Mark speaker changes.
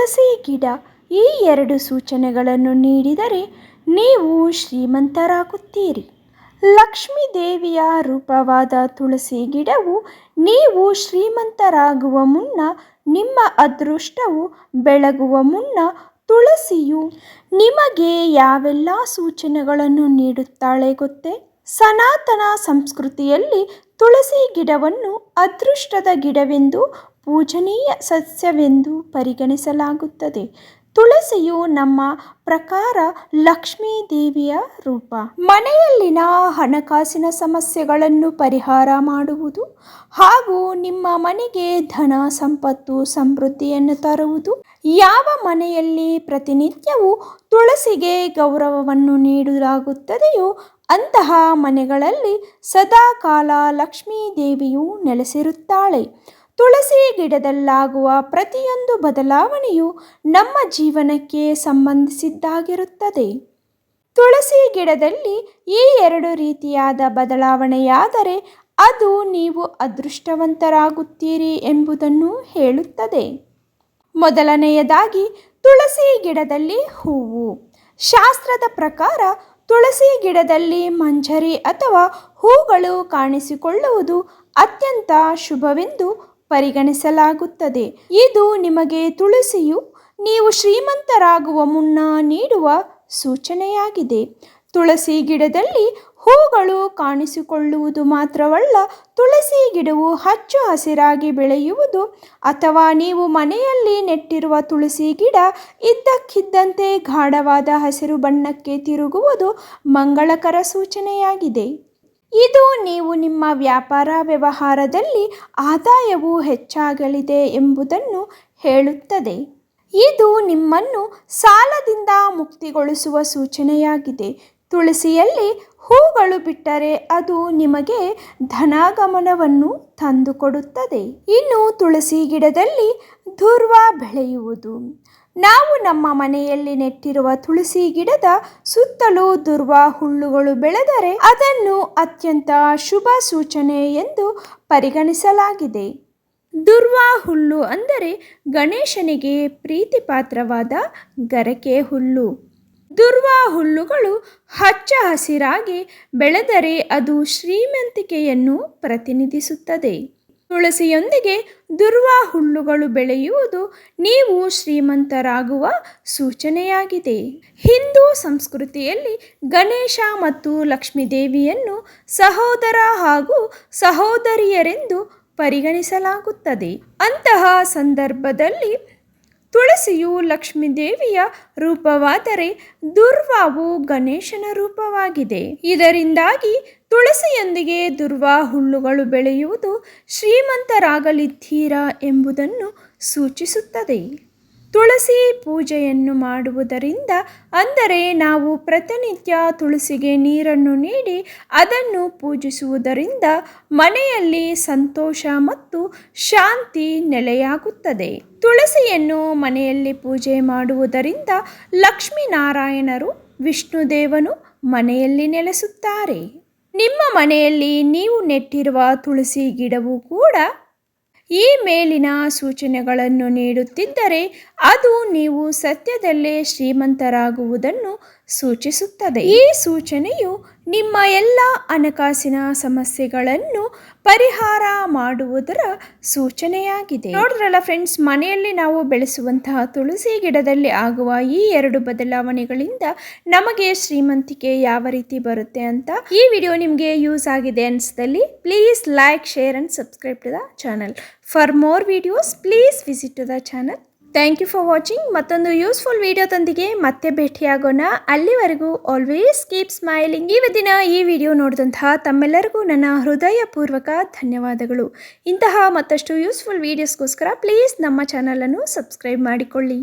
Speaker 1: ತುಳಸಿ ಗಿಡ ಈ ಎರಡು ಸೂಚನೆಗಳನ್ನು ನೀಡಿದರೆ ನೀವು ಶ್ರೀಮಂತರಾಗುತ್ತೀರಿ. ಲಕ್ಷ್ಮೀ ದೇವಿಯ ರೂಪವಾದ ತುಳಸಿ ಗಿಡವು ನೀವು ಶ್ರೀಮಂತರಾಗುವ ಮುನ್ನ, ನಿಮ್ಮ ಅದೃಷ್ಟವು ಬೆಳಗುವ ಮುನ್ನ ತುಳಸಿಯು ನಿಮಗೆ ಯಾವೆಲ್ಲ ಸೂಚನೆಗಳನ್ನು ನೀಡುತ್ತಾಳೆ ಗೊತ್ತೇ? ಸನಾತನ ಸಂಸ್ಕೃತಿಯಲ್ಲಿ ತುಳಸಿ ಗಿಡವನ್ನು ಅದೃಷ್ಟದ ಗಿಡವೆಂದು, ಪೂಜನೀಯ ಸಸ್ಯವೆಂದು ಪರಿಗಣಿಸಲಾಗುತ್ತದೆ. ತುಳಸಿಯು ನಮ್ಮ ಪ್ರಕಾರ ಲಕ್ಷ್ಮೀ ದೇವಿಯ ರೂಪ. ಮನೆಯಲ್ಲಿನ ಹಣಕಾಸಿನ ಸಮಸ್ಯೆಗಳನ್ನು ಪರಿಹಾರ ಮಾಡುವುದು ಹಾಗೂ ನಿಮ್ಮ ಮನೆಗೆ ಧನ, ಸಂಪತ್ತು, ಸಮೃದ್ಧಿಯನ್ನು ತರುವುದು. ಯಾವ ಮನೆಯಲ್ಲಿ ಪ್ರತಿನಿತ್ಯವೂ ತುಳಸಿಗೆ ಗೌರವವನ್ನು ನೀಡಲಾಗುತ್ತದೆಯೋ ಅಂತಹ ಮನೆಗಳಲ್ಲಿ ಸದಾಕಾಲ ಲಕ್ಷ್ಮೀ ದೇವಿಯು ನೆಲೆಸಿರುತ್ತಾಳೆ. ತುಳಸಿ ಗಿಡದಲ್ಲಾಗುವ ಪ್ರತಿಯೊಂದು ಬದಲಾವಣೆಯು ನಮ್ಮ ಜೀವನಕ್ಕೆ ಸಂಬಂಧಿಸಿದ್ದಾಗಿರುತ್ತದೆ. ತುಳಸಿ ಗಿಡದಲ್ಲಿ ಈ ಎರಡು ರೀತಿಯಾದ ಬದಲಾವಣೆಯಾದರೆ ಅದು ನೀವು ಅದೃಷ್ಟವಂತರಾಗುತ್ತೀರಿ ಎಂಬುದನ್ನು ಹೇಳುತ್ತದೆ. ಮೊದಲನೆಯದಾಗಿ, ತುಳಸಿ ಗಿಡದಲ್ಲಿ ಹೂವು. ಶಾಸ್ತ್ರದ ಪ್ರಕಾರ ತುಳಸಿ ಗಿಡದಲ್ಲಿ ಮಂಜರಿ ಅಥವಾ ಹೂಗಳು ಕಾಣಿಸಿಕೊಳ್ಳುವುದು ಅತ್ಯಂತ ಶುಭವೆಂದು ಪರಿಗಣಿಸಲಾಗುತ್ತದೆ. ಇದು ನಿಮಗೆ ತುಳಸಿಯು ನೀವು ಶ್ರೀಮಂತರಾಗುವ ಮುನ್ನ ನೀಡುವ ಸೂಚನೆಯಾಗಿದೆ. ತುಳಸಿ ಗಿಡದಲ್ಲಿ ಹೂಗಳು ಕಾಣಿಸಿಕೊಳ್ಳುವುದು ಮಾತ್ರವಲ್ಲ, ತುಳಸಿ ಗಿಡವು ಹಚ್ಚ ಹಸಿರಾಗಿ ಬೆಳೆಯುವುದು ಅಥವಾ ನೀವು ಮನೆಯಲ್ಲಿ ನೆಟ್ಟಿರುವ ತುಳಸಿ ಗಿಡ ಇದ್ದಕ್ಕಿದ್ದಂತೆ ಗಾಢವಾದ ಹಸಿರು ಬಣ್ಣಕ್ಕೆ ತಿರುಗುವುದು ಮಂಗಳಕರ ಸೂಚನೆಯಾಗಿದೆ. ಇದು ನೀವು ನಿಮ್ಮ ವ್ಯಾಪಾರ ವ್ಯವಹಾರದಲ್ಲಿ ಆದಾಯವು ಹೆಚ್ಚಾಗಲಿದೆ ಎಂಬುದನ್ನು ಹೇಳುತ್ತದೆ. ಇದು ನಿಮ್ಮನ್ನು ಸಾಲದಿಂದ ಮುಕ್ತಿಗೊಳಿಸುವ ಸೂಚನೆಯಾಗಿದೆ. ತುಳಸಿಯಲ್ಲಿ ಹೂಗಳು ಬಿಟ್ಟರೆ ಅದು ನಿಮಗೆ ಧನಾಗಮನವನ್ನು ತಂದುಕೊಡುತ್ತದೆ. ಇನ್ನು ತುಳಸಿ ಗಿಡದಲ್ಲಿ ದುರ್ವ ಬೆಳೆಯುವುದು. ನಾವು ನಮ್ಮ ಮನೆಯಲ್ಲಿ ನೆಟ್ಟಿರುವ ತುಳಸಿ ಗಿಡದ ಸುತ್ತಲೂ ದುರ್ವ ಹುಲ್ಲುಗಳು ಬೆಳೆದರೆ ಅದನ್ನು ಅತ್ಯಂತ ಶುಭ ಸೂಚನೆ ಎಂದು ಪರಿಗಣಿಸಲಾಗಿದೆ. ದುರ್ವ ಹುಲ್ಲು ಅಂದರೆ ಗಣೇಶನಿಗೆ ಪ್ರೀತಿಪಾತ್ರವಾದ ಗರಕೆ ಹುಲ್ಲು. ದುರ್ವ ಹುಲ್ಲುಗಳು ಹಚ್ಚ ಹಸಿರಾಗಿ ಬೆಳೆದರೆ ಅದು ಶ್ರೀಮಂತಿಕೆಯನ್ನು ಪ್ರತಿನಿಧಿಸುತ್ತದೆ. ತುಳಸಿಯೊಂದಿಗೆ ದುರ್ವ ಹುಲ್ಲುಗಳು ಬೆಳೆಯುವುದು ನೀವು ಶ್ರೀಮಂತರಾಗುವ ಸೂಚನೆಯಾಗಿದೆ. ಹಿಂದೂ ಸಂಸ್ಕೃತಿಯಲ್ಲಿ ಗಣೇಶ ಮತ್ತು ಲಕ್ಷ್ಮೀ ದೇವಿಯನ್ನು ಸಹೋದರ ಹಾಗೂ ಸಹೋದರಿಯರೆಂದು ಪರಿಗಣಿಸಲಾಗುತ್ತದೆ. ಅಂತಹ ಸಂದರ್ಭದಲ್ಲಿ ತುಳಸಿಯು ಲಕ್ಷ್ಮೀ ದೇವಿಯ ರೂಪವಾದರೆ ದುರ್ವಾವು ಗಣೇಶನ ರೂಪವಾಗಿದೆ. ಇದರಿಂದಾಗಿ ತುಳಸಿಯೊಂದಿಗೆ ದುರ್ವ ಹುಲ್ಲುಗಳು ಬೆಳೆಯುವುದು ಶ್ರೀಮಂತರಾಗಲಿದ್ದೀರಾ ಎಂಬುದನ್ನು ಸೂಚಿಸುತ್ತದೆ. ತುಳಸಿ ಪೂಜೆಯನ್ನು ಮಾಡುವುದರಿಂದ, ಅಂದರೆ ನಾವು ಪ್ರತಿನಿತ್ಯ ತುಳಸಿಗೆ ನೀರನ್ನು ನೀಡಿ ಅದನ್ನು ಪೂಜಿಸುವುದರಿಂದ ಮನೆಯಲ್ಲಿ ಸಂತೋಷ ಮತ್ತು ಶಾಂತಿ ನೆಲೆಯಾಗುತ್ತದೆ. ತುಳಸಿಯನ್ನು ಮನೆಯಲ್ಲಿ ಪೂಜೆ ಮಾಡುವುದರಿಂದ ಲಕ್ಷ್ಮೀನಾರಾಯಣರು, ವಿಷ್ಣುದೇವನು ಮನೆಯಲ್ಲಿ ನೆಲೆಸುತ್ತಾರೆ. ನಿಮ್ಮ ಮನೆಯಲ್ಲಿ ನೀವು ನೆಟ್ಟಿರುವ ತುಳಸಿ ಗಿಡವು ಕೂಡ ಈ ಮೇಲಿನ ಸೂಚನೆಗಳನ್ನು ನೀಡುತ್ತಿದ್ದರೆ ಅದು ನೀವು ಸತ್ಯದಲ್ಲೇ ಶ್ರೀಮಂತರಾಗುವುದನ್ನು ಸೂಚಿಸುತ್ತದೆ. ಈ ಸೂಚನೆಯು ನಿಮ್ಮ ಎಲ್ಲ ಹಣಕಾಸಿನ ಸಮಸ್ಯೆಗಳನ್ನು ಪರಿಹಾರ ಮಾಡುವುದರ ಸೂಚನೆಯಾಗಿದೆ. ನೋಡಿದ್ರಲ್ಲ ಫ್ರೆಂಡ್ಸ್, ಮನೆಯಲ್ಲಿ ನಾವು ಬೆಳೆಸುವಂತಹ ತುಳಸಿ ಗಿಡದಲ್ಲಿ ಆಗುವ ಈ ಎರಡು ಬದಲಾವಣೆಗಳಿಂದ ನಮಗೆ ಶ್ರೀಮಂತಿಕೆ ಯಾವ ರೀತಿ ಬರುತ್ತೆ ಅಂತ. ಈ ವಿಡಿಯೋ ನಿಮಗೆ ಯೂಸ್ ಆಗಿದೆ ಅನಿಸಿದಲ್ಲಿ please like, share and subscribe to the channel. For more videos please visit to the channel. Thank you for watching. ಮತ್ತೊಂದು ಯೂಸ್ಫುಲ್ ವಿಡಿಯೋದೊಂದಿಗೆ ಮತ್ತೆ ಭೇಟಿಯಾಗೋಣ. ಅಲ್ಲಿವರೆಗೂ ಆಲ್ವೇಸ್ ಕೀಪ್ ಸ್ಮೈಲಿಂಗ್. ಇವತ್ತಿನ ಈ ವಿಡಿಯೋ ನೋಡಿದಂತಹ ತಮ್ಮೆಲ್ಲರಿಗೂ ನನ್ನ ಹೃದಯಪೂರ್ವಕ ಧನ್ಯವಾದಗಳು. ಇಂತಹ ಮತ್ತಷ್ಟು ಯೂಸ್ಫುಲ್ ವಿಡಿಯೋಸ್ಗೋಸ್ಕರ ಪ್ಲೀಸ್ ನಮ್ಮ ಚಾನಲನ್ನು ಸಬ್ಸ್ಕ್ರೈಬ್ ಮಾಡಿಕೊಳ್ಳಿ.